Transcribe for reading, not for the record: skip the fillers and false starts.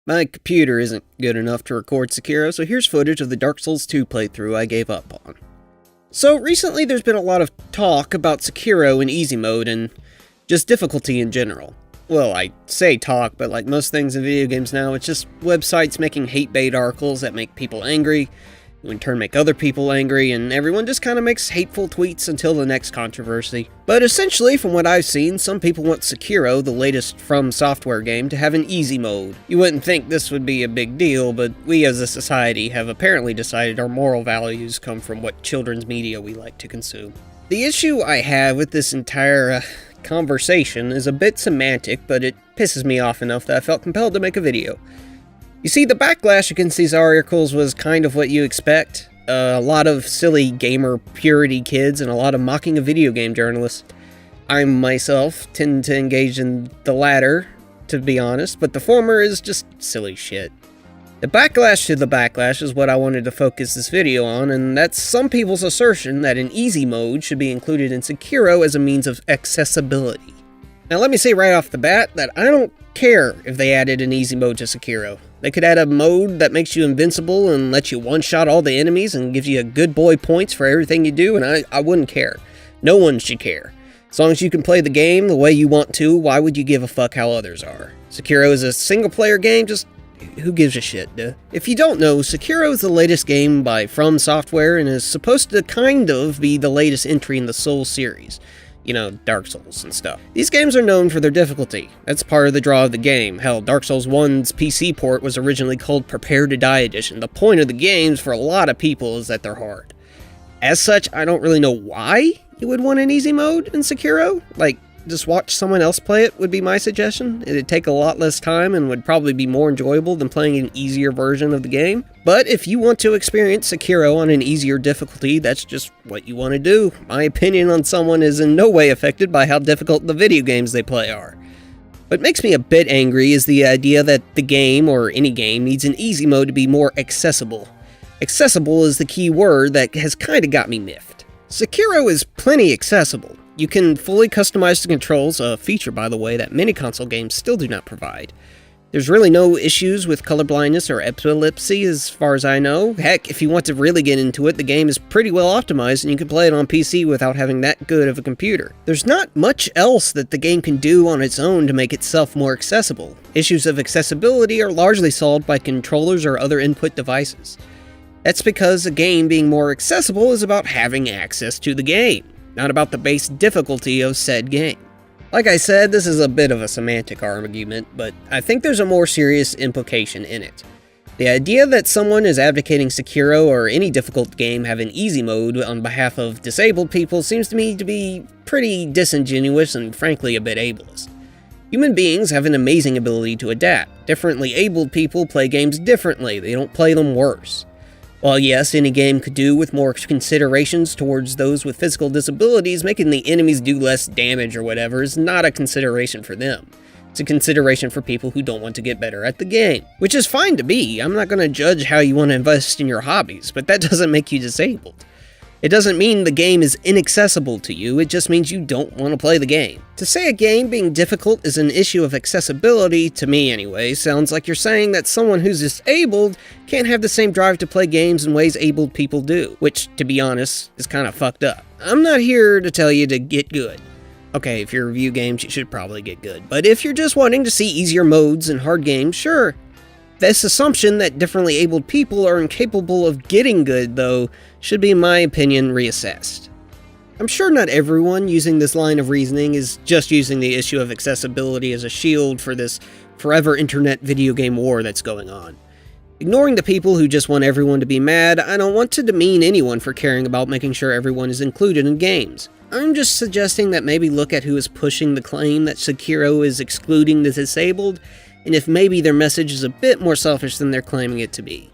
My computer isn't good enough to record Sekiro, so here's footage of the Dark Souls 2 playthrough I gave up on. So recently there's been a lot of talk about Sekiro in easy mode and just difficulty in general. Well, I say talk, but like most things in video games now, it's just websites making hate-bait articles that make people angry, who in turn make other people angry, and everyone just kind of makes hateful tweets until the next controversy. But essentially, from what I've seen, some people want Sekiro, the latest From Software game, to have an easy mode. You wouldn't think this would be a big deal, but we as a society have apparently decided our moral values come from what children's media we like to consume. The issue I have with this entire conversation is a bit semantic, but it pisses me off enough that I felt compelled to make a video. You see, the backlash against these articles was kind of what you expect. A lot of silly gamer purity kids and a lot of mocking of video game journalists. I myself tend to engage in the latter, to be honest, but the former is just silly shit. The backlash to the backlash is what I wanted to focus this video on, and that's some people's assertion that an easy mode should be included in Sekiro as a means of accessibility. Now let me say right off the bat that I don't care if they added an easy mode to Sekiro. They could add a mode that makes you invincible and lets you one-shot all the enemies and gives you a good boy points for everything you do, and I wouldn't care. No one should care. As long as you can play the game the way you want to, why would you give a fuck how others are? Sekiro is a single-player game, just who gives a shit, duh? If you don't know, Sekiro is the latest game by From Software and is supposed to kind of be the latest entry in the Souls series. You know, Dark Souls and stuff. These games are known for their difficulty. That's part of the draw of the game. Hell, Dark Souls 1's PC port was originally called Prepare to Die Edition. The point of the games for a lot of people is that they're hard. As such, I don't really know why you would want an easy mode in Sekiro. Like, just watch someone else play it would be my suggestion. It'd take a lot less time and would probably be more enjoyable than playing an easier version of the game. But if you want to experience Sekiro on an easier difficulty, that's just what you want to do. My opinion on someone is in no way affected by how difficult the video games they play are. What makes me a bit angry is the idea that the game, or any game, needs an easy mode to be more accessible. Accessible is the key word that has kinda got me miffed. Sekiro is plenty accessible. You can fully customize the controls, a feature, by the way, that many console games still do not provide. There's really no issues with colorblindness or epilepsy as far as I know. Heck, if you want to really get into it, the game is pretty well optimized and you can play it on PC without having that good of a computer. There's not much else that the game can do on its own to make itself more accessible. Issues of accessibility are largely solved by controllers or other input devices. That's because a game being more accessible is about having access to the game, not about the base difficulty of said game. Like I said, this is a bit of a semantic argument, but I think there's a more serious implication in it. The idea that someone is advocating Sekiro or any difficult game have an easy mode on behalf of disabled people seems to me to be pretty disingenuous and frankly a bit ableist. Human beings have an amazing ability to adapt. Differently abled people play games differently, they don't play them worse. While yes, any game could do with more considerations towards those with physical disabilities, making the enemies do less damage or whatever is not a consideration for them. It's a consideration for people who don't want to get better at the game. Which is fine to be. I'm not going to judge how you want to invest in your hobbies, but that doesn't make you disabled. It doesn't mean the game is inaccessible to you, it just means you don't want to play the game. To say a game being difficult is an issue of accessibility, to me anyway, sounds like you're saying that someone who's disabled can't have the same drive to play games in ways abled people do, which, to be honest, is kind of fucked up. I'm not here to tell you to get good. Okay, if you review games, you should probably get good. But if you're just wanting to see easier modes in hard games, sure. This assumption that differently abled people are incapable of getting good, though, should be, in my opinion, reassessed. I'm sure not everyone using this line of reasoning is just using the issue of accessibility as a shield for this forever internet video game war that's going on. Ignoring the people who just want everyone to be mad, I don't want to demean anyone for caring about making sure everyone is included in games. I'm just suggesting that maybe look at who is pushing the claim that Sekiro is excluding the disabled, and if maybe their message is a bit more selfish than they're claiming it to be.